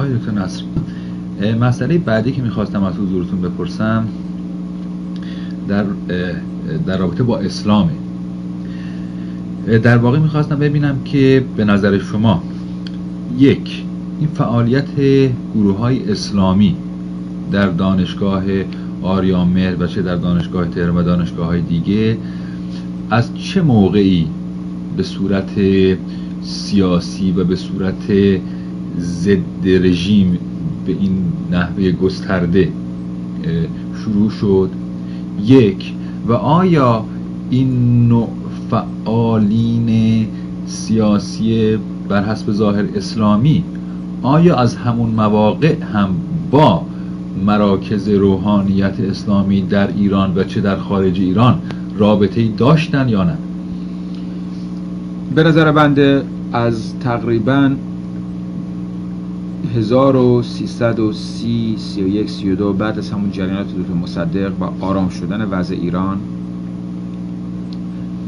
آقای دکتر نصر، مسئله بعدی که میخواستم از حضورتون بپرسم در رابطه با اسلامه. در واقع میخواستم ببینم که به نظر شما یک، این فعالیت گروه‌های اسلامی در دانشگاه آریامهر و چه در دانشگاه تهران و دانشگاه‌های دیگه از چه موقعی به صورت سیاسی و به صورت ضد رژیم به این نحوه گسترده شروع شد؟ یک، و آیا این نوع فعالین سیاسی بر حسب ظاهر اسلامی آیا از همون مواقع هم با مراکز روحانیت اسلامی در ایران و چه در خارج ایران رابطه‌ای داشتن یا نه؟ به نظر بنده از تقریباً 1330 31 32 بعد از همون جریانات دکتر مصدق و آرام شدن وضع ایران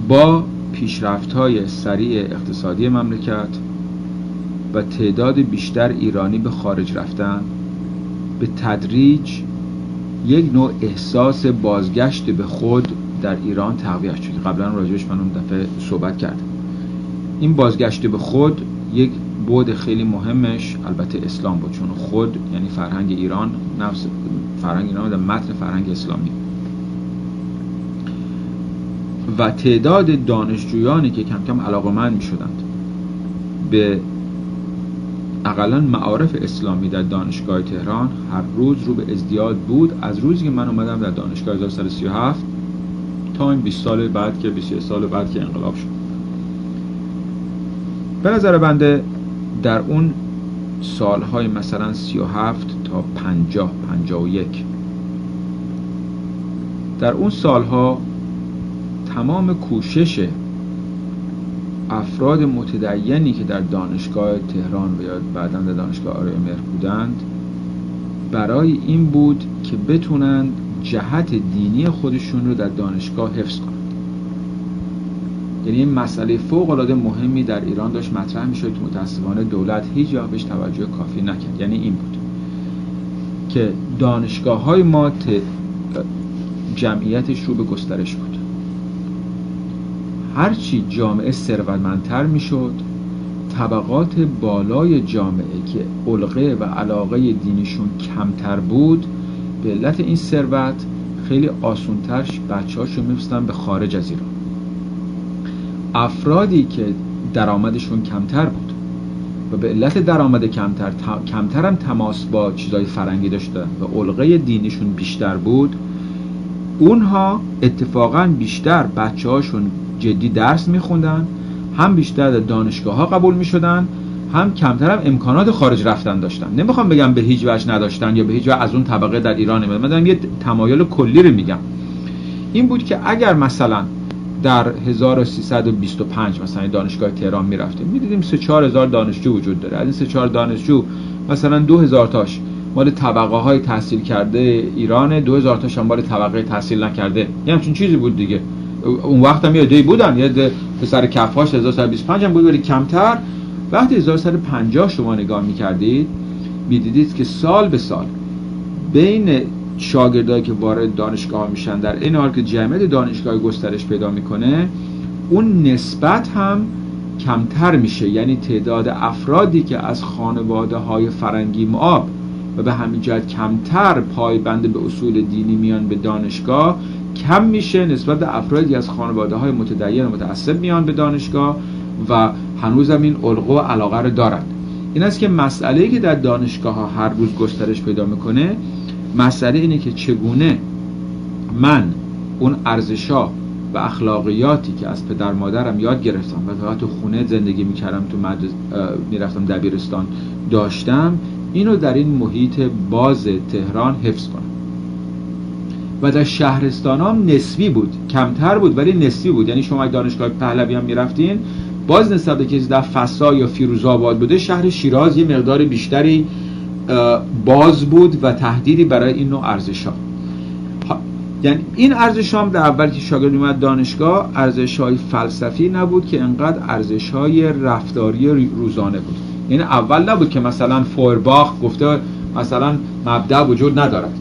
با پیشرفت‌های سریع اقتصادی مملکت و تعداد بیشتر ایرانی به خارج رفتن، به تدریج یک نوع احساس بازگشت به خود در ایران تقویت شد. قبلا راجعش من اون دفعه صحبت کردم. این بازگشت به خود یک بعد خیلی مهمش البته اسلام بود، چون خود یعنی فرهنگ ایران، نفس فرهنگ ایران در متن فرهنگ اسلامی، و تعداد دانشجویانی که کم کم علاقه‌مند می‌شدند به اقلاً معارف اسلامی در دانشگاه تهران هر روز رو به ازدیاد بود. از روزی که من اومدم در دانشگاه 1337 تا این 20 سال بعد که 21 سال بعد که انقلاب شد. به نظر بنده در اون سالهای مثلا 37 تا 50 51 در اون سالها تمام کوشش افراد متدینی که در دانشگاه تهران و یا بعداً در دانشگاه آریامهر بودند برای این بود که بتونند جهت دینی خودشون رو در دانشگاه حفظ کنند. یعنی این مسئله فوق‌العاده مهمی در ایران داشت مطرح می‌شد که متأسفانه دولت هیچ جا بهش توجه کافی نکرد. یعنی این بود که دانشگاه‌های ما جمعیتش رو به گسترش بود. هرچی جامعه ثروتمندتر میشد، طبقات بالای جامعه که علقه و علاقه دینیشون کمتر بود، به علت این ثروت خیلی آسونتر بچه‌هاشون می‌فرستن به خارج از ایران. افرادی که درآمدشون کمتر بود و به علت درآمد کمتر هم تماس با چیزای فرنگی داشتن و علقه دینیشون بیشتر بود، اونها اتفاقاً بیشتر بچه‌هاشون جدی درس میخوندن، هم بیشتر در دانشگاه‌ها قبول میشدن، هم کمتر هم امکانات خارج رفتن داشتن. نمیخوام بگم به هیچ وجه نداشتن یا به هیچ وجه از اون طبقه در ایران نمیدن، من دارم یه تمایل کلی رو میگم. این بود که اگر مثلا در 1325 مثلا دانشگاه تهران میرفتیم میدیدیم 3-4 هزار دانشجو وجود داره. از این 3-4 دانشجو مثلا 2000 تاش مال طبقه های تحصیل کرده ایران، 2000 تاش هم مال طبقه تحصیل نکرده. یه همچین چیزی بود دیگه. اون وقت هم یه عده‌ای بودن، یه عده پسر کفاش 1325 هم بود ولی کمتر. وقتی 1350 شما نگاه می‌کردید می‌دیدید که سال به سال بین شاگردایی که وارد دانشگاه میشن در این حال که جمعیت دانشگاه گسترش پیدا میکنه، اون نسبت هم کمتر میشه. یعنی تعداد افرادی که از خانواده‌های فرنگی مآب و به همین جهت کمتر پایبند به اصول دینی میان به دانشگاه کم میشه نسبت به افرادی از خانواده‌های متدین و متعصب میان به دانشگاه و هنوزم این علقه و علاقه رو دارن. این است که مسئله‌ای که در دانشگاه‌ها هر روز گسترش پیدا میکنه، مسئله اینه که چگونه من اون ارزش‌ها و اخلاقیاتی که از پدر مادرم یاد گرفتم و تو خونه زندگی میکردم، تو مدرسه میرفتم دبیرستان داشتم، اینو در این محیط باز تهران حفظ کنم. و در شهرستان هم نسبی بود، کمتر بود ولی نسبی بود. یعنی شما دانشگاه پهلوی هم میرفتین، باز نسبت به کسی در فسا یا فیروزآباد بوده، شهر شیراز یه مقدار بیشتری باز بود و تهدیدی برای این نوع ارزش‌ها. یعنی این ارزش‌ها هم در اول که شاگرد اومد دانشگاه ارزش‌های فلسفی نبود که انقدر ارزش‌های رفتاری روزانه بود. این اول نبود که مثلا فورباخ گفته مثلا مبدأ وجود ندارد،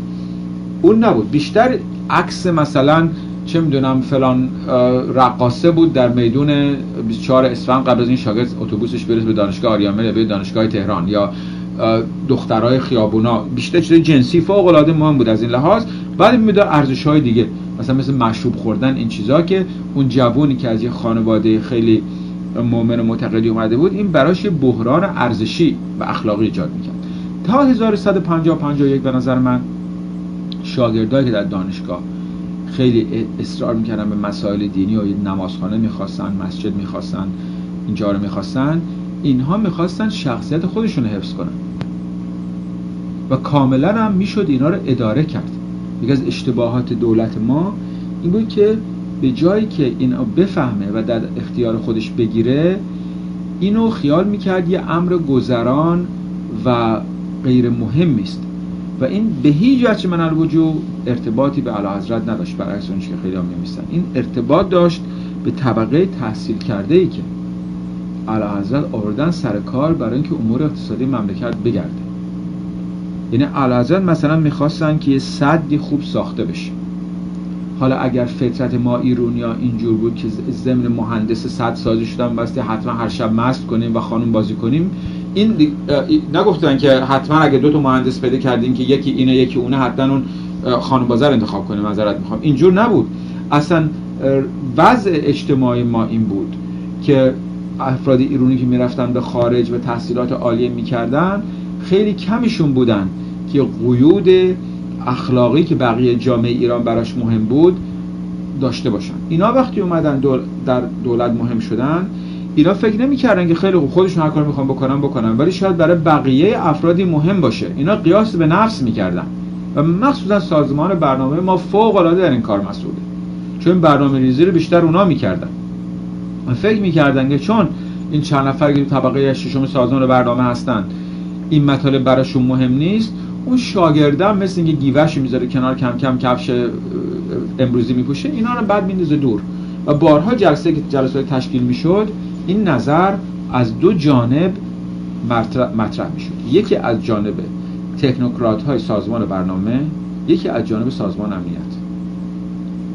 اون نبود، بیشتر عکس مثلا چه میدونم فلان رقاصه بود در میدون 24 اسفند قبل از این شاگرد اتوبوسش برسه به دانشگاه آریامل یا به دانشگاه تهران، یا دخترای خیابونا، بیشتر چیز جنسی فوق العاده مهم بود از این لحاظ. بعد میداد ارزش‌های دیگه مثلا مثل مشروب خوردن، این چیزا که اون جوونی که از یه خانواده خیلی مؤمن و متقی اومده بود، این براش یه بحران ارزشی و اخلاقی ایجاد می‌کرد. تا 1150-51 به نظر من شاگردایی که در دانشگاه خیلی اصرار می‌کردن به مسائل دینی و نمازخانه می‌خواستن، مسجد می‌خواستن، اینجا رو می‌خواستن، اینها می‌خواستن شخصیت خودشون رو حفظ کنن و کاملا هم میشد اینا رو اداره کرد. یکی از اشتباهات دولت ما این بود که به جایی که اینو بفهمه و در اختیار خودش بگیره، اینو خیال میکرد یه امر گذران و غیر مهمی است و این به هیچ وجه من الوجود ارتباطی به اعلیحضرت نداشت، برعکس اون که خیلی هم می‌میستن. این ارتباط داشت به طبقه تحصیل کرده ای که اعلیحضرت آوردن سر کار برای اینکه امور اقتصادی مملکت بگرده. یعنی اعلیحضرت مثلا میخواستن که یه سدی خوب ساخته بشه. حالا اگر فطرت ما ایرانی‌ها اینجور بود که ضمن مهندس سد سازی شدن باستی حتما هر شب مست کنیم و خانم بازی کنیم، این نگفتن که حتما اگه دو تا مهندس پیدا کردیم که یکی اینه یکی اونه حتما اون خانم بازار انتخاب کنیم، معذرت میخوام، اینجور نبود. اصلا وضع اجتماعی ما این بود که افراد ایرانی که میرفتن به خارج و تحصیلات عالیه میکردن خیلی کمیشون بودن که قیود اخلاقی که بقیه جامعه ایران براش مهم بود داشته باشن. اینا وقتی اومدن در دولت مهم شدن، اینا فکر نمی‌کردن که خیلی خوب خودشون هر کار میخوان بکنن، ولی شاید برای بقیه افرادی مهم باشه. اینا قیاس به نفس میکردن و مخصوصا سازمان برنامه ما فوق العاده در این کار مسئوله، چون برنامه ریزی رو بیشتر اونا میکردن و فکر میکردن که چون این چند نفر که طبقه ششم سازمان برنامه هستن این مطالب براشون مهم نیست، اون شاگردم مثل اینکه گیوهش میذاره کنار، کم کم کفش امروزی میپوشه، اینا رو بعد میندازه دور. و بارها جلسات تشکیل میشد، این نظر از دو جانب مطرح میشد، یکی از جانب تکنوکرات های سازمان برنامه، یکی از جانب سازمان امنیت.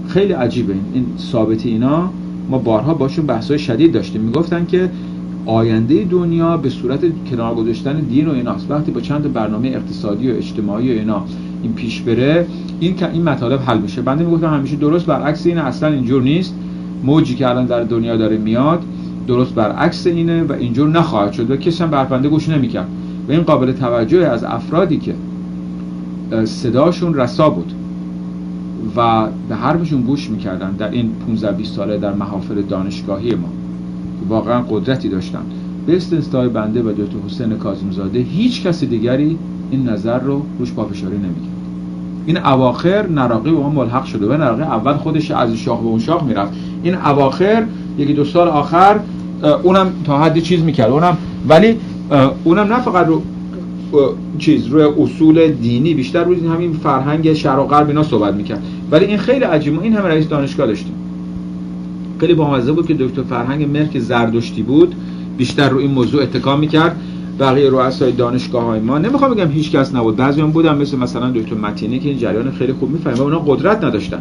خیلی عجیبه این ثابتی. اینا ما بارها باشون بحث‌های شدید داشتیم، میگفتن که آینده دنیا به صورت کنار گذاشتن دین و ایناست. وقتی با چند برنامه اقتصادی و اجتماعی و اینا این پیش بره، این مطالب حل میشه. بنده میگفتم همیشه درست برعکس اینه، اصلا اینجور نیست. موجی که الان در دنیا داره میاد درست برعکس اینه و اینجور نخواهد شد و کسی هم به حرفنده گوش نمیکرد. و این قابل توجه از افرادی که صداشون رسا بود و به حرفشون گوش میکردن در این 15-20 ساله در محافل دانشگاهی ما، واقعا قدرتی داشتن. به استثنای بنده و دکتر حسین کاظمی‌زاده، هیچ کسی دیگری این نظر رو روش پافشاری نمی‌کرد. این اواخر نراقی به ما ملحق شده و نراقی اول خودش از شاخ به اون شاخ میرفت. این اواخر یکی دو سال آخر اونم تا حدی چیز میکرد، ولی اونم نه فقط رو روی اصول دینی، بیشتر روی همین فرهنگ شرق و غرب اینا صحبت میکرد. ولی این خیلی عجیبه، این همه رئیس دانشگاه داشتیم. خیلی بامزه بود که دکتر فرهنگ مهر که زردشتی بود بیشتر رو این موضوع اتکا میکرد. بقیه رؤسای دانشگاه‌های ما، نمیخوام بگم هیچ کس نبود، بعضیام بودن مثلا دکتر متینی که این جریان خیلی خوب میفهمه، اونا قدرت نداشتن.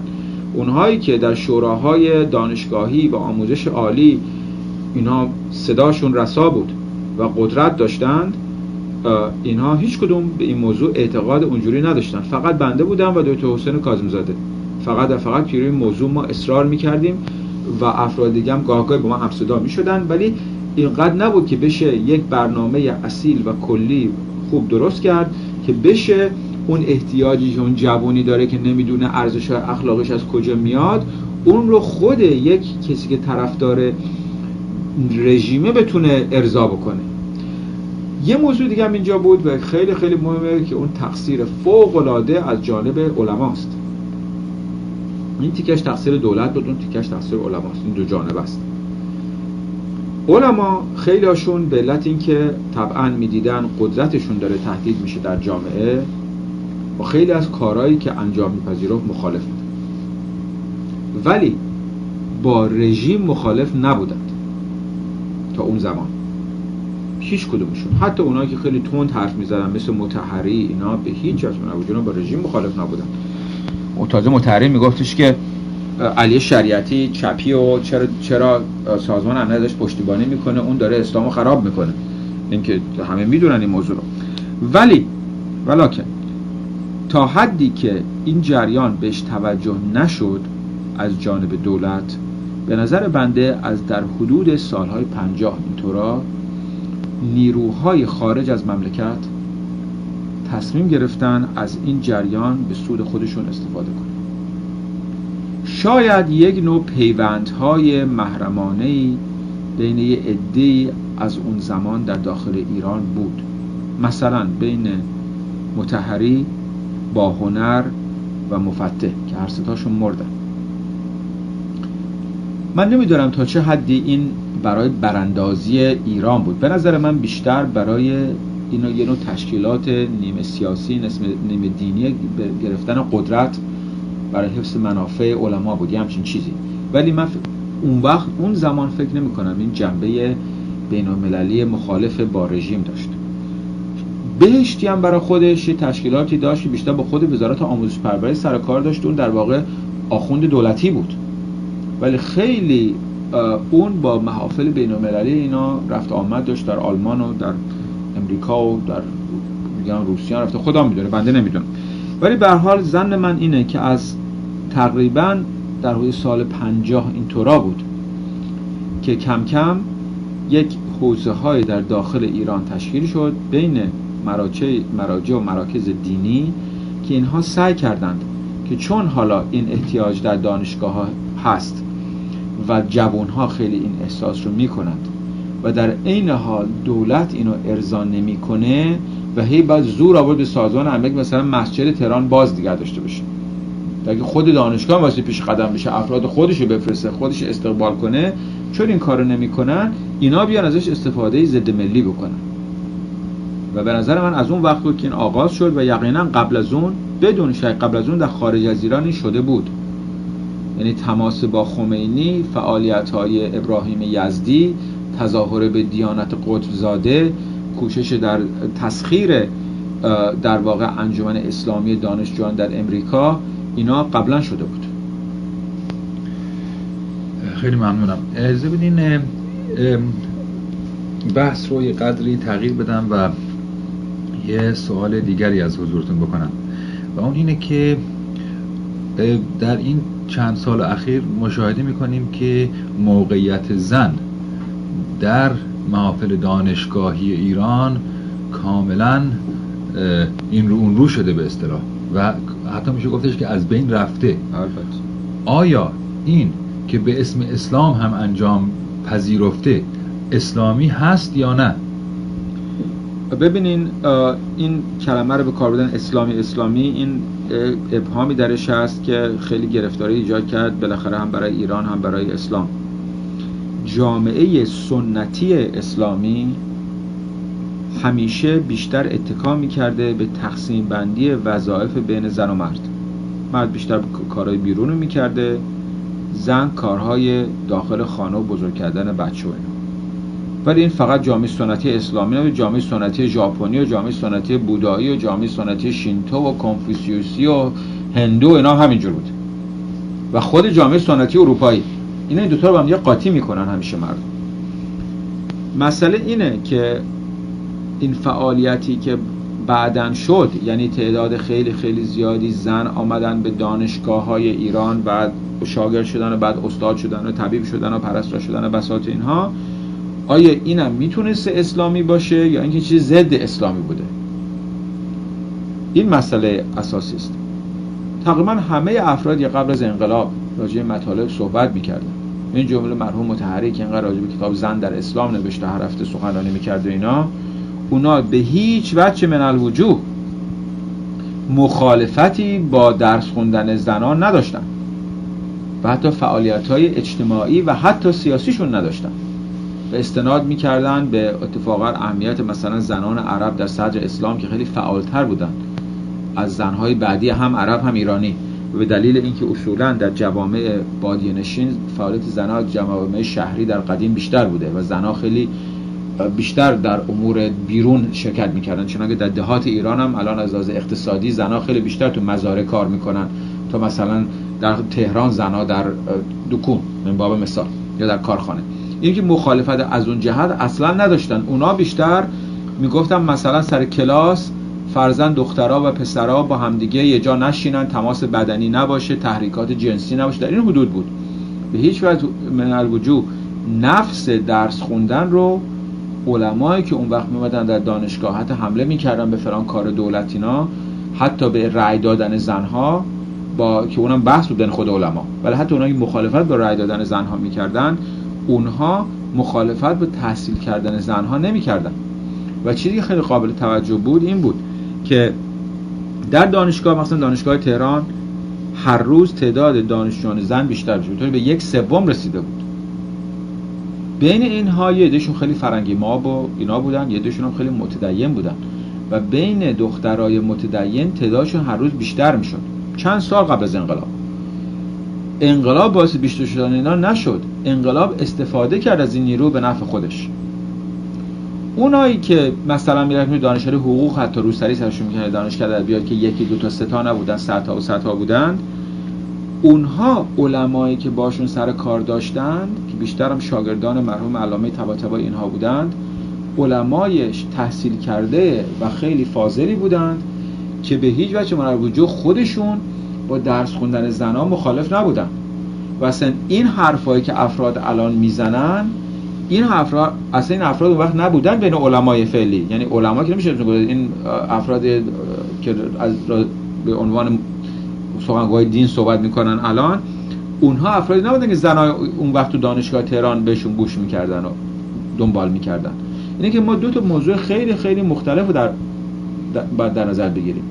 اونهایی که در شوراهای دانشگاهی و آموزش عالی اینا صداشون رسا بود و قدرت داشتند، اینها هیچ کدوم به این موضوع اعتقاد اونجوری نداشتن. فقط بنده بودم و دکتر حسین کاظمی‌زاده. فقط توی این موضوع ما اصرار میکردیم و افراد دیگه هم گاهگاهی با ما همصدا میشدن، ولی اینقدر نبود که بشه یک برنامه اصیل و کلی خوب درست کرد که بشه اون احتیاجی که اون جوانی داره که نمیدونه ارزش اخلاقش از کجا میاد، اون رو خود یک کسی که طرفدار رژیمه بتونه ارضا بکنه. یه موضوع دیگه هم اینجا بود و خیلی خیلی مهمه که اون تقصیر فوق العاده از جانب علماست. این تیکش تقصیر دولت بود، اون تیکش تقصیر علماست. این دو جانب است. علما خیلی هاشون به علت این که طبعا میدیدن قدرتشون داره تهدید میشه در جامعه و خیلی از کارهایی که انجام میپذیرفت مخالف بودن، ولی با رژیم مخالف نبودند تا اون زمان. هیچ کدومشون، حتی اونایی که خیلی تند حرف می‌زدن مثل مطهری، اینا به هیچ وجه نبودن، با رژیم مخالف نبودن. تازه مطهری میگفتش که علی شریعتی چپی و چرا سازمان امنیت داشت پشتیبانی میکنه، اون داره اسلامو خراب میکنه. این که همه میدونن این موضوع رو. ولیکن تا حدی که این جریان بهش توجه نشد از جانب دولت، به نظر بنده از در حدود سالهای 50 اینطورا نیروهای خارج از مملکت تصمیم گرفتن از این جریان به سود خودشون استفاده کنن. شاید یک نوع پیوندهای محرمانه‌ای بین یه عده‌ای از اون زمان در داخل ایران بود، مثلا بین مطهری با هنر و مفتح که هر ستاشون مردن. من نمیدونم تا چه حدی این برای براندازی ایران بود. به نظر من بیشتر برای اینا یه نوع تشکیلات نیمه سیاسی نیمه دینی گرفتن قدرت برای حفظ منافع علما بود، یه همچین چیزی. ولی من اون زمان فکر نمی کنم این جنبه بین‌المللی مخالف با رژیم داشت. بهشتی هم برای خودش یه تشکیلاتی داشت که بیشتر با خود وزارت آموزش پرورش سر کار داشت. اون در واقع آخوند دولتی بود، ولی خیلی اون با محافل بین‌المللی اینا رفت آمد داشت، در آلمان و در امریکا و در روسیه رفته، خدا میدونه، بنده نمیدونم. ولی به هر حال ظن من اینه که از تقریبا در حدود سال 50 اینطورا بود که کم کم یک حوزه‌های در داخل ایران تشکیل شد بین مراجع و مراکز دینی که اینها سعی کردند که چون حالا این احتیاج در دانشگاه‌ها هست و جوان‌ها خیلی این احساس رو می‌کنند و در عین حال دولت اینو ارضا نمی‌کنه و هی بعد زور آورد به سازمان امنیت مثلا مسجد تهران باز دیگه داشته باشه، اگه خود دانشگاه واسه پیش قدم بشه، افراد خودش رو بفرسته، خودش استقبال کنه، چون این کارو نمی‌کنن اینا بیان ازش استفاده ضد ملی بکنن. و به نظر من از اون وقت بود که این آغاز شد و یقینا قبل از اون بدون شک قبل از اون در خارج از ایران این شده بود. یعنی تماس با خمینی، فعالیت‌های ابراهیم یزدی، تظاهر به دیانت قطب‌زاده، کوشش در تسخیر در واقع انجمن اسلامی دانشجویان در امریکا، اینا قبلا شده بود. خیلی ممنونم. اجازه بدین بحث رو یه قدری تغییر بدم و یه سوال دیگری از حضورتون بکنم و اون اینه که در این چند سال اخیر مشاهده میکنیم که موقعیت زن در محافل دانشگاهی ایران کاملا این رو اون رو شده به اصطلاح و حتی میشه گفتش که از بین رفته. آیا این که به اسم اسلام هم انجام پذیرفته اسلامی هست یا نه؟ ببینین این کلمه رو به کار بردن اسلامی این ابهامی درش هست که خیلی گرفتاری ایجاد کرد، بالاخره هم برای ایران هم برای اسلام. جامعه سنتی اسلامی همیشه بیشتر اتکا می‌کرده به تقسیم بندی وظایف بین زن و مرد. مرد بیشتر کارهای بیرون رو می‌کرده، زن کارهای داخل خانه و بزرگ کردن بچه و اینا. ولی این فقط جامعه سنتی اسلامی نه، جامعه سنتی ژاپنی و جامعه سنتی بودایی و جامعه سنتی شینتو و کنفوسیوسی و هندو اینا همینجور بود و خود جامعه سنتی اروپایی. اینا این دوتا رو با هم قاطی میکنن همیشه مردم. مسئله اینه که این فعالیتی که بعدن شد، یعنی تعداد خیلی خیلی زیادی زن آمدن به دانشگاه‌های ایران، بعد شاگرد شدن و بعد استاد شدن و طبیب شدن و پرستار شدن و بساط اینها، آیا اینم میتونست اسلامی باشه یا اینکه چیز ضد اسلامی بوده؟ این مسئله اساسی است. تقریبا همه افراد یا قبل از انقلاب راجع به مطالب صحبت می‌کردن. این جمله مرحوم مطهری که اینقدر راجع به کتاب زن در اسلام نوشته، هر هفته سخنرانی می‌کرد و اینا، اونا به هیچ وجه من الوجوه مخالفتی با درس خوندن زنان نداشتن و حتی فعالیت‌های اجتماعی و حتی سیاسیشون نداشتن و استناد می‌کردن به اتفاقا اهمیت مثلا زنان عرب در صدر اسلام که خیلی فعالتر بودن از زن‌های بعدی، هم عرب هم ایرانی، و به دلیل اینکه اصولاً در جوامع بادیه‌نشین فعالیت زن‌ها از جوامع شهری در قدیم بیشتر بوده و زن‌ها خیلی بیشتر در امور بیرون شرکت میکردن، چنانکه در دهات ایران هم الان از لحاظ اقتصادی زنها خیلی بیشتر تو مزارع کار میکنن تا مثلا در تهران زنها در دکون من باب مثال یا در کارخانه. این که مخالفت از اون جهت اصلا نداشتن. اونا بیشتر میگفتن مثلا سر کلاس فرزند دخترها و پسرها با همدیگه یه جا نشینن، تماس بدنی نباشه، تحریکات جنسی نباشه، در این حدود بود. به هیچ وجه من الوجوه نفس درس خوندن رو علمایی که اون وقت میمدن در دانشگاه حتی حمله میکردن به فلان کار دولتینا، حتی به رأی دادن زنها، با که اونم بحث بود بین خود علما، ولی حتی اونایی که مخالفت با رأی دادن زنها میکردن، اونها مخالفت با تحصیل کردن زنها نمیکردن. و چیزی که خیلی قابل توجه بود این بود که در دانشگاه، مثلا دانشگاه تهران، هر روز تعداد دانشجویان زن بیشتر شد، به 1/3 رسیده بود. بین اینها یه عدهشون خیلی فرنگی ماب و اینا بودن، یه عدهشون هم خیلی متدین بودن و بین دخترای متدین تعدادشون هر روز بیشتر میشد. چند سال قبل از انقلاب باعث بیشتر شدن اینا نشد. انقلاب استفاده کرد از این نیرو به نفع خودش. اونایی که مثلا میرفتن دانشگاه حقوق حتی روسری سرشون میکنه، دانشگاه ادبیات که 1 2 تا 3 تا نبودن، 100 تا و 100 تا بودن، اونها علمایی که باشون سر کار داشتند که بیشتر هم شاگردان مرحوم علامه طباطبایی اینها بودند، علمای تحصیل کرده و خیلی فاضلی بودند که به هیچ وجه من الوجوه خودشون با درس خوندن زنها مخالف نبودن. و اصلا این حرفایی که افراد الان میزنن، این افراد اون وقت نبودن بین علمای فعلی، یعنی علما که نمیشه این افراد که از به عنوان سخنگوی دین صحبت میکنن الان، اونها افرادی نبودن که زنای اون وقت تو دانشگاه تهران بهشون گوش میکردن و دنبال میکردن. اینه که ما 2 تا موضوع خیلی خیلی مختلف رو در نظر بگیریم.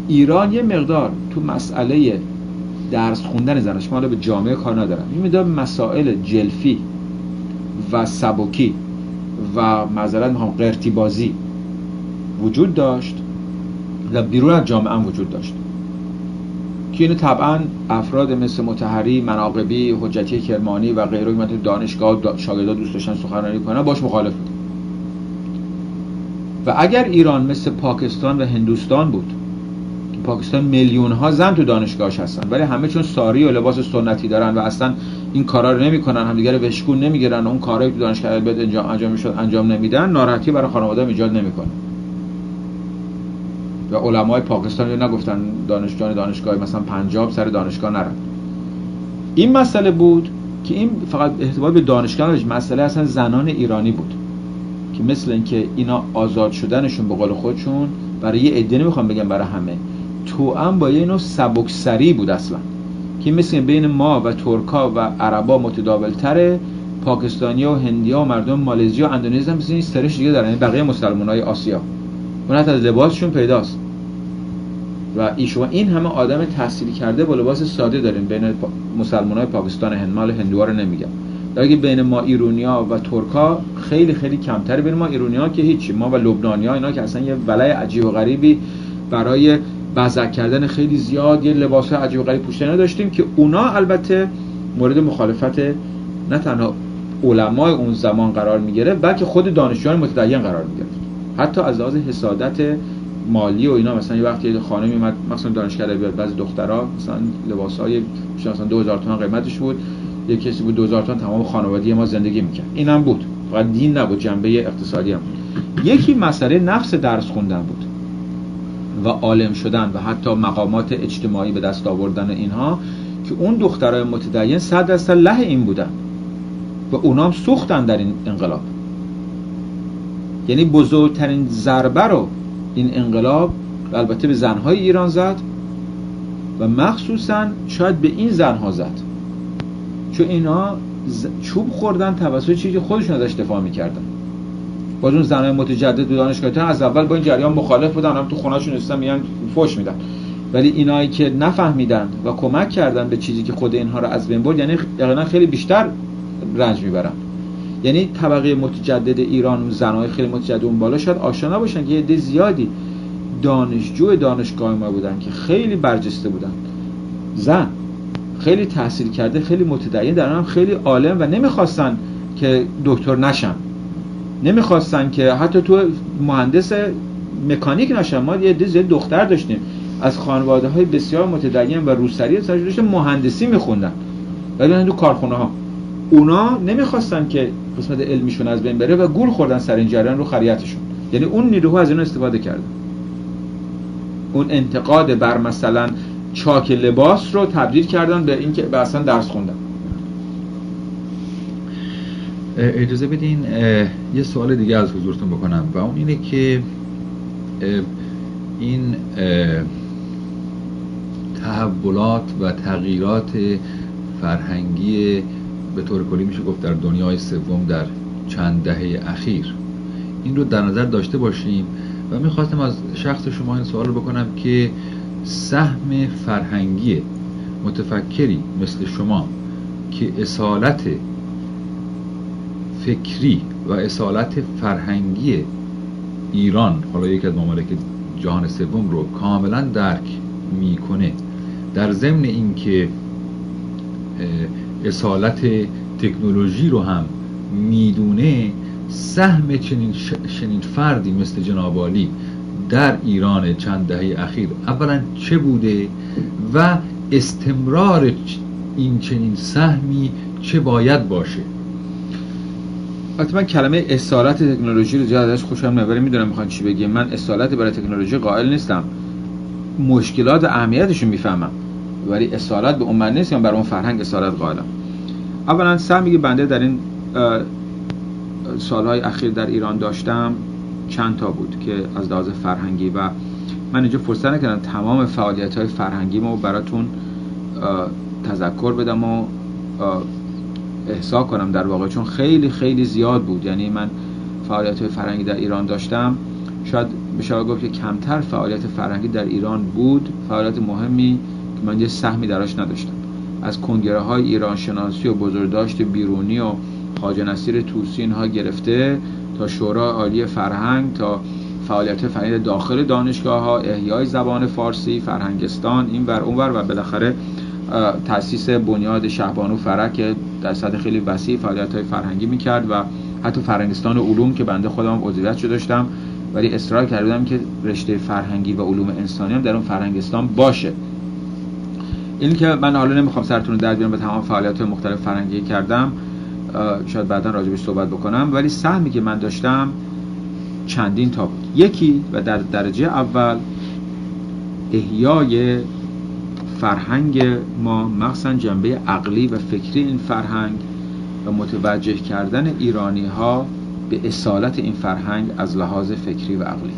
ایران یه مقدار تو مسئله درس خوندن زنش، ما به جامعه کار ندارم، این مقدار مسائل جلفی و سبکی و معذرت میخوام قرتی بازی وجود داشت و بیرون از جامعه هم وجود داشت که اینو طبعا افراد مثل مطهری، مناقبی، حجتی کرمانی و غیره که من تو دانشگاه شاگردا دوست داشتن سخنرانی کنن باش مخالف بود. و اگر ایران مثل پاکستان و هندوستان بود، پاکستان میلیون ها زن تو دانشگاهش هستن ولی همه چون ساری و لباس سنتی دارن و اصلا این کارا رو نمیکنن، همدیگه رو وشکون نمیگیرن و اون کارایی که تو دانشگاه ادبیات انجام میشد انجام نمیدن، ناراحتی برای خانواده ایجاد نمیکنه. و علمای پاکستان نگفتن دانشجویان دانشگاه مثلا پنجاب سر دانشگاه نرن. این مسئله بود که این فقط ارتباط به دانشگاه نداشت، مسئله اصلا زنان ایرانی بود که مثل اینکه اینا آزاد شدنشون به قول خودشون برای یه عده، نمیخوام بگم برای همه، توأم با یه نوع سبکسری بود اصلا، که مثل بین ما و ترکا و عربا متداول‌تره، پاکستانی‌ها و هندی‌ها و مردم مالزی و اندونزی هم مثل این سرش دیگه دارن، بقیه مسلمان‌های آسیا اون حتی از لباسشون پیداست. و این همه آدم تحصیل کرده با لباس ساده داریم بین مسلمان‌های پاکستان هند، مال هندوها رو نمیگم، اگه بین ما ایرانی‌ها و ترکا خیلی خیلی کمتره. بین ما ایرانی‌ها که هیچی، ما و لبنانی‌ها اینا که اصلا یه ولای عجیب و غریبی برای بزک کردن خیلی زیاد یه لباس عجیب و غریب پوشیدن داشتیم که اونا البته مورد مخالفت نه تنها علمای اون زمان قرار میگیره بلکه خود دانشجویان متدین قرار میگیره. حتی از لحاظ حسادت مالی و اینا، مثلا یه وقتی یه خانمی اومد مثلا دانشگاه بیاد، بعضی دخترها مثلا لباسای مثلا 2000 تومان قیمتش بود، یه کسی بود 2000 تومان تمام خانوادگی ما زندگی میکرد. اینم بود، فقط دین نبود، جنبه اقتصادی هم بود. یکی مسئله نفس درس خوندن بود و عالم شدن و حتی مقامات اجتماعی به دست آوردن اینها، که اون دخترای متدین 100% له این بودن و اونا هم سوختن در این انقلاب. یعنی بزرگترین ضربه رو این انقلاب البته به زنهای ایران زد و مخصوصا شاید به این زنها زد، چون اینا چوب خوردن توسط چیزی که خودشون ازش دفاع میکردن. باز اون زنهای متجدد تو دانشگاه تهران از اول با این جریان مخالف بودن، هم تو خونه‌شون نشستن میگن فوش میدن، ولی اینایی که نفهمیدن و کمک کردن به چیزی که خود اینها رو از بین برد، یعنی یقینا خیلی بیشتر رنج میبرن. یعنی طبقه متجدد ایران، زنهای خیلی متجدد اون بالا شاید آشنا باشن که یه عده زیادی دانشجو دانشگاه ما بودن که خیلی برجسته بودن، زن خیلی تحصیل کرده، خیلی متدین، در هم خیلی عالم و نمیخواستن که دکتر نشن نمیخواستن که حتی تو مهندس مکانیک نشن. ما یه دختر داشتیم از خانواده های بسیار متدین و روسری داشتن مهندسی میخوندن ولی تو کارخونه ها اونا نمیخواستن که قسمت علمیشون از بین بره و گول خوردن سر این جریان رو خریتشون. یعنی اون نیروها از اینا استفاده کردن. اون انتقاد بر مثلا چاک لباس رو تبدیل کردن به این که اصلا درس خوندن. اجازه بدین یه سوال دیگه از حضورتون بکنم و اون اینه که این تحولات و تغییرات فرهنگی به طور کلی میشه گفت در دنیای سوم در چند دهه اخیر این رو در نظر داشته باشیم و میخواستم از شخص شما این سوال رو بکنم که سهم فرهنگی متفکری مثل شما که اصالت فکری و اصالت فرهنگی ایران، حالا یکی از ممالک جهان سوم رو کاملا درک میکنه، در ضمن اینکه اصالت تکنولوژی رو هم میدونه، سهم چنین فردی مثل جناب عالی در ایران چند دهه اخیر اولا چه بوده و استمرار این چنین سهمی چه باید باشه؟ حتما کلمه اصالت تکنولوژی رو زیاد ازش خوشم نمیاد. میدونم میخوان چی بگیم. من اصالت برای تکنولوژی قائل نیستم، مشکلات و اهمیتشو میفهمم، ولی اصالت به اون معنی نیست که برای اون فرهنگ اصالت قائلم. اولا سهمی که بنده در این سالهای اخیر در ایران داشتم چند تا بود که از لحاظ فرهنگی، و من اینجا فرصت نکردم تمام فعالیت‌های فرهنگیمو براتون تذکر بدم و احصا کنم در واقع، چون خیلی خیلی زیاد بود. یعنی من فعالیت‌های فرهنگی در ایران داشتم، شاید بشه گفت که کمتر فعالیت فرهنگی در ایران بود، فعالیت مهمی که من یه سهمی دراش نداشتم. از کنگره‌های ایران شناسی و بزرگداشت بیرونی و خواجه نصیر طوسی اینها گرفته تا شورای عالی فرهنگ، تا فعالیت فرهنگی داخل دانشگاه‌ها، احیای زبان فارسی، فرهنگستان، این ور اون ور، و بالاخره تأسیس بنیاد شهبانو فرح که در سطح خیلی وسیع فعالیت‌های فرهنگی می‌کرد، و حتی فرهنگستان علوم که بنده خودم عضویتش داشتم ولی اصرار کردم که رشته فرهنگی و علوم انسانی هم در اون فرهنگستان باشه. این که من حالا نمیخوام سرتون درد بیارم به تمام فعالیت‌های مختلف فرهنگی کردم، شاید بعداً راجبش صحبت بکنم، ولی سهمی که من داشتم چندین تا بود. یکی و در درجه اول احیای فرهنگ ما، مخصوصاً جنبه عقلی و فکری این فرهنگ و متوجه کردن ایرانی‌ها به اصالت این فرهنگ از لحاظ فکری و عقلی.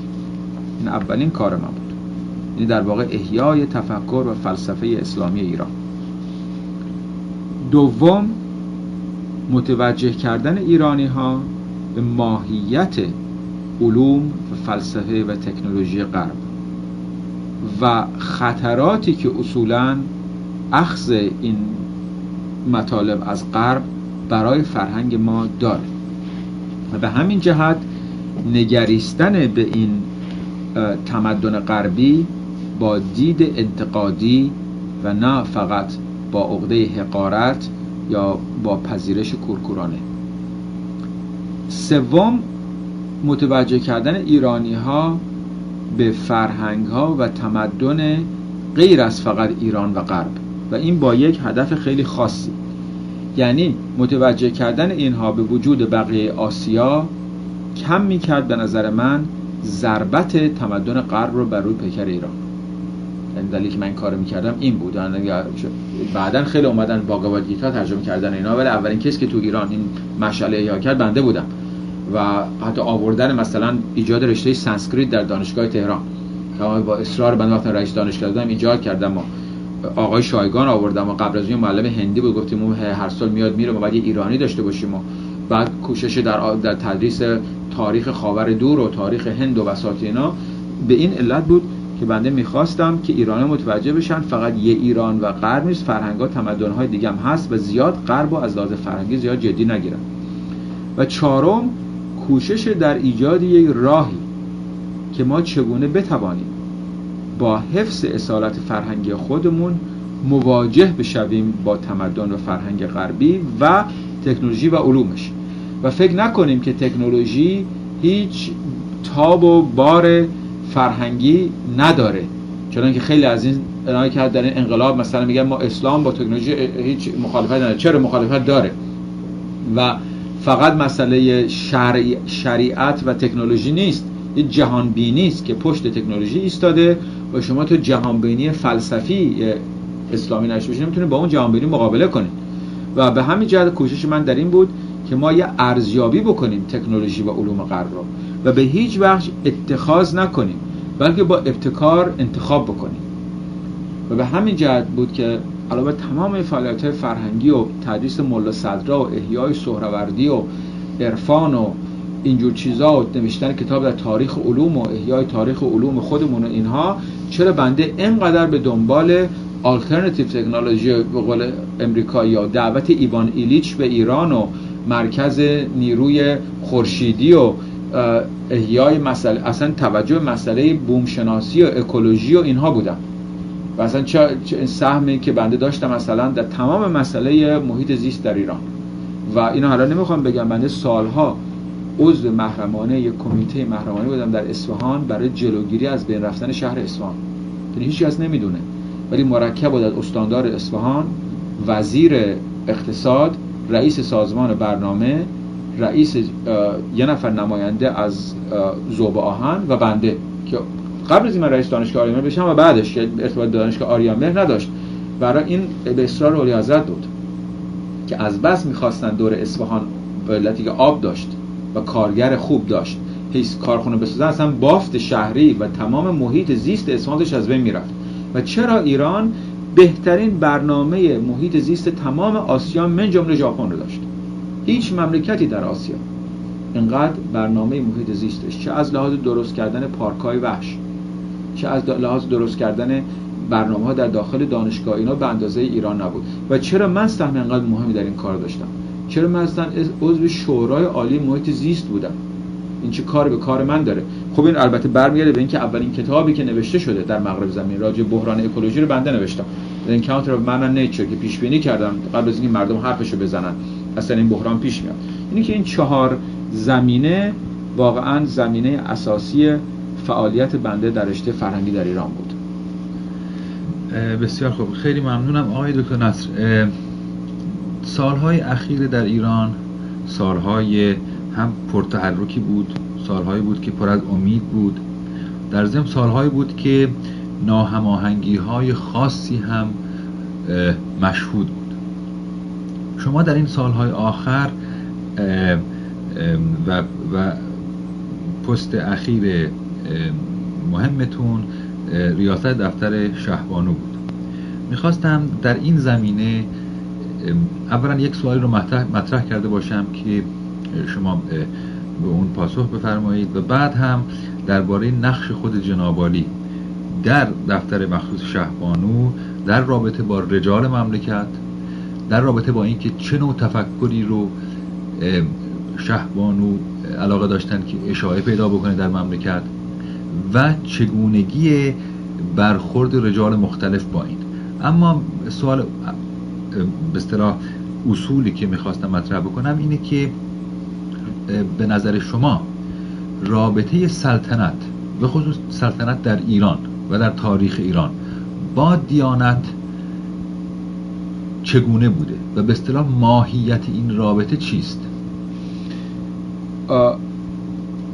این اولین کار من بود. یعنی در واقع احیای تفکر و فلسفه اسلامی ایران. دوم، متوجه کردن ایرانی‌ها به ماهیت علوم و فلسفه و تکنولوژی غرب و خطراتی که اصولاً اخذ این مطالب از غرب برای فرهنگ ما داره، و به همین جهت نگریستن به این تمدن غربی با دید انتقادی و نه فقط با عقده حقارت یا با پذیرش کورکورانه. سوم، متوجه کردن ایرانی‌ها به فرهنگ‌ها و تمدن غیر از فقط ایران و غرب، و این با یک هدف خیلی خاصی، یعنی متوجه کردن اینها به وجود بقیه آسیا کم می‌کرد به نظر من ضربت تمدن غرب رو بر روی پیکر ایران. یعنی دلیلی که من کارو می‌کردم این بود. بعداً خیلی اومدن باقوات گیتا ترجمه کردن اینا، ولی اولین کسی که تو ایران این مشعل احیا کرد بنده بودم، و حتی آوردن مثلا ایجاد رشته سانسکریت در دانشگاه تهران که با اصرار بنده وقتی رئیس دانشگاه بودم ایجاد کردم، و آقای شایگان آوردم، و قبل از اون معلم هندی بود، گفتیم اون هر سال میاد میره، ما باید یه ایرانی داشته باشیم، و بعد کوشش در تدریس تاریخ خاور دور و تاریخ هند و بساط اینا. به این علت بود که بنده میخواستم که ایرانی متوجه بشن فقط یه ایران و غرب نیست، فرهنگ‌ها تمدن‌های دیگه هم هست و زیاد غرب رو از لحاظ فرهنگی زیاد جدی نگیرن. و چهارم، کوشش در ایجاد یک راهی که ما چگونه بتوانیم با حفظ اصالت فرهنگی خودمون مواجه بشویم با تمدن و فرهنگ غربی و تکنولوژی و علومش. و فکر نکنیم که تکنولوژی هیچ تاب و بار فرهنگی نداره، چون که خیلی از این اونایی که در این انقلاب مثلا میگن ما اسلام با تکنولوژی هیچ مخالفت نداره. چرا مخالفت داره؟ و فقط مسئله شریعت و تکنولوژی نیست، یه جهان بینی است که پشت تکنولوژی ایستاده و شما تو جهان بینی فلسفی اسلامی نشه باشید نمیتونید با اون جهان بینی مقابله کنید. و به همین جهت کوشش من در این بود که ما یه ارزیابی بکنیم تکنولوژی و علوم غرب رو و به هیچ وجه اتخاذ نکنیم، بلکه با ابتکار انتخاب بکنیم. و به همین جهت بود که علاوه تمام فعالیت‌های فرهنگی و تدریس ملا صدرا و احیای سهروردی و عرفان و اینجور چیزا و نوشتن کتاب در تاریخ علوم و احیای تاریخ علوم خودمون و اینها، چرا بنده اینقدر به دنبال آلترناتیو تکنولوژی به قول امریکایی یا دعوت ایوان ایلیچ به ایران و مرکز نیروی خورشیدی و احیای مسئله، اصلا توجه مسئله بوم شناسی و اکولوژی و اینها بودم. و اصلا چه سهمی که بنده داشتم مثلا در تمام مسئله محیط زیست در ایران. و اینو حالا نمیخوام بگم، بنده سالها عضو محرمانه یک کمیته محرمانه بودم در اصفهان برای جلوگیری از بین رفتن شهر اصفهان. یعنی هیچ کس نمیدونه، ولی مرکب بود از استاندار اصفهان، وزیر اقتصاد، رئیس سازمان برنامه، رئیس یه نفر نماینده از ذوب آهن و بنده که قبل از این من رئیس دانشگاه آریامهر بشم و بعدش که ارتباط دانشگاه آریامهر نداشت. برای این به اصرار اولی حضرت بود که از بس می‌خواستن دور اصفهان به علتی که آب داشت و کارگر خوب داشت هیچ کارخونه بسازن، اصلا بافت شهری و تمام محیط زیست اصفهانش از بین میرفت. و چرا ایران بهترین برنامه محیط زیست تمام آسیا من جمله ژاپن رو داشت؟ هیچ مملکتی در آسیا اینقدر برنامه محیط زیستش، چه از لحاظ درست کردن پارک‌های وحش، چه از لحاظ درست کردن برنامه‌ها در داخل دانشگاه، اینا به اندازه ایران نبود. و چرا من سهم اینقدر مهمی در این کار داشتم؟ چرا من اصلا عضو شورای عالی محیط زیست بودم؟ این چه کاری به کار من داره؟ خب این البته برمیگرده به اینکه اولین کتابی که نوشته شده در مغرب زمین راجع به بحران اکولوژی رو بنده نوشتم، The Encounter of Man and Nature، که پیش بینی کردم قبل از اینکه مردم حرفشو بزنن اصلا این بحران پیش میاد. اینی که این 4 زمینه واقعا زمینه اساسی فعالیت بنده در رشته فرهنگی در ایران بود. بسیار خوب، خیلی ممنونم آقای دکتر نصر. سالهای اخیر در ایران سالهای هم پرتحرکی بود، سالهایی بود که پر از امید بود، در ضمن سالهایی بود که ناهماهنگی‌های خاصی هم مشهود بود. شما در این سالهای آخر و پست اخیر مهمتون ریاست دفتر شهبانو بود. میخواستم در این زمینه اولا یک سوالی رو مطرح کرده باشم که شما به اون پاسخ بفرمایید و بعد هم درباره نقش خود جناب عالی در دفتر مخصوص شهبانو در رابطه با رجال مملکت، در رابطه با اینکه چه نوع تفکری رو شهبانو علاقه داشتن که اشاعه پیدا بکنه در مملکت و چگونگی برخورد رجال مختلف با این. اما سوال به اصطلاح اصولی که میخواستم مطرح بکنم اینه که به نظر شما رابطه سلطنت به خصوص سلطنت در ایران و در تاریخ ایران با دیانت چگونه بوده و به اصطلاح ماهیت این رابطه چیست؟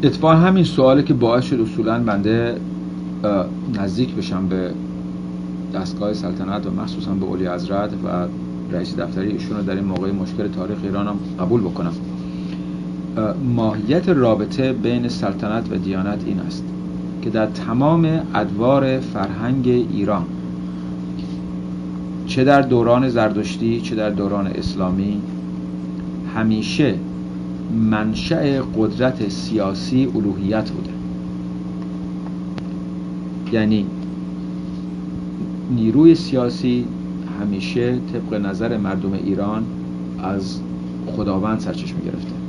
اتفاقا همین سوالی که باعث شد اصولا بنده نزدیک بشم به دستگاه سلطنت و مخصوصا به اولی حضرت و رئیس دفتری ایشون رو در این موقع مشکل تاریخ ایران هم قبول بکنم. ماهیت رابطه بین سلطنت و دیانت این است که در تمام ادوار فرهنگ ایران، چه در دوران زردشتی چه در دوران اسلامی، همیشه منشأ قدرت سیاسی الوهیت بوده. یعنی نیروی سیاسی همیشه طبق نظر مردم ایران از خداوند سرچشمه گرفته.